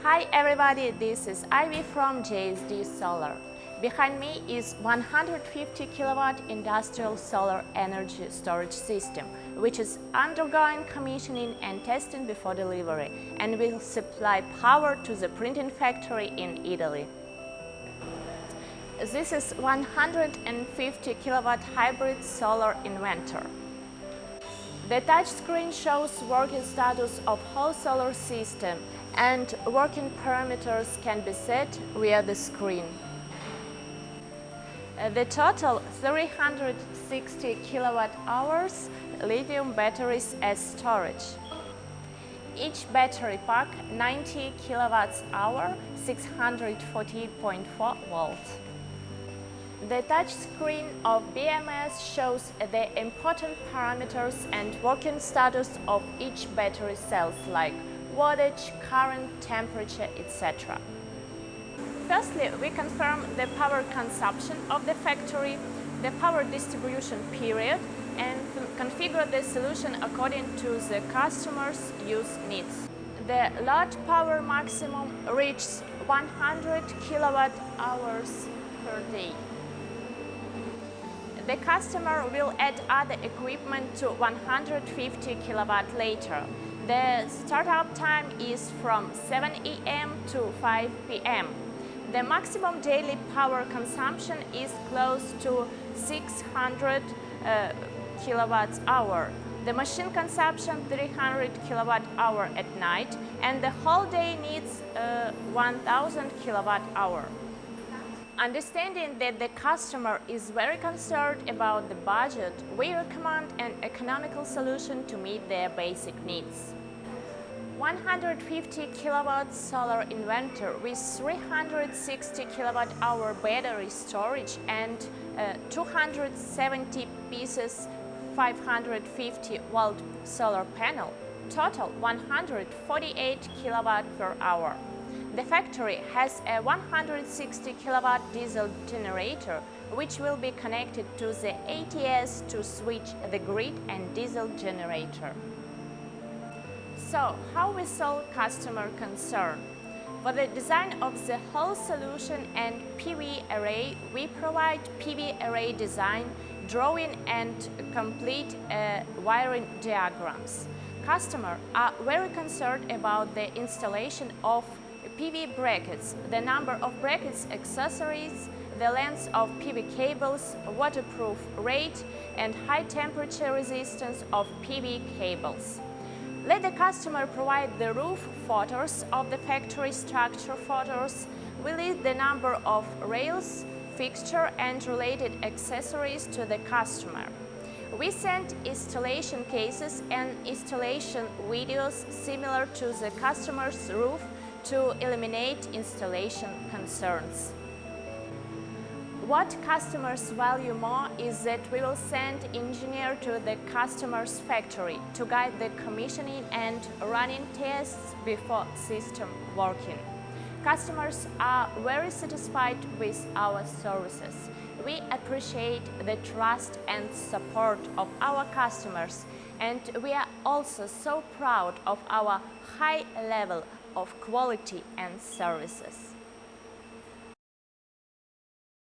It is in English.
Hi everybody, this is Ivy from JSDSOLAR. Behind me is 150 kilowatt industrial solar energy storage system, which is undergoing commissioning and testing before delivery and will supply power to the printing factory in Italy. This is 150 kilowatt hybrid solar inverter. The touchscreen shows working status of whole solar system and working parameters can be set via the screen. The total 360 kilowatt hours lithium batteries as storage. Each battery pack 90 kilowatts hour, 640.4 volts. The touchscreen of BMS shows the important parameters and working status of each battery cells like wattage, current, temperature, etc. Firstly, we confirm the power consumption of the factory, the power distribution period, and configure the solution according to the customer's use needs. The load power maximum reaches 100 kilowatt hours per day. The customer will add other equipment to 150 kilowatt later. The startup time is from 7 a.m. to 5 p.m. The maximum daily power consumption is close to 600 kilowatts hour. The machine consumption 300 kilowatt hour at night, and the whole day needs 1000 kilowatt hour. Understanding that the customer is very concerned about the budget, we recommend an economical solution to meet their basic needs. 150 kilowatt solar inverter with 360 kilowatt hour battery storage and 270 pieces 550 volt solar panel, total 148 kilowatt per hour. The factory has a 160 kilowatt diesel generator, which will be connected to the ATS to switch the grid and diesel generator. So, how we solve customer concern? For the design of the whole solution and PV array, we provide PV array design, drawing and complete wiring diagrams. Customers are very concerned about the installation of PV brackets, the number of brackets accessories, the length of PV cables, waterproof rate, and high temperature resistance of PV cables. Let the customer provide the roof photos of the factory structure photos. We list the number of rails, fixture, and related accessories to the customer. We send installation cases and installation videos similar to the customer's roof to eliminate installation concerns. What customers value more is that we will send engineer to the customer's factory to guide the commissioning and running tests before system working. Customers are very satisfied with our services. We appreciate the trust and support of our customers, and we are also so proud of our high level of quality and services.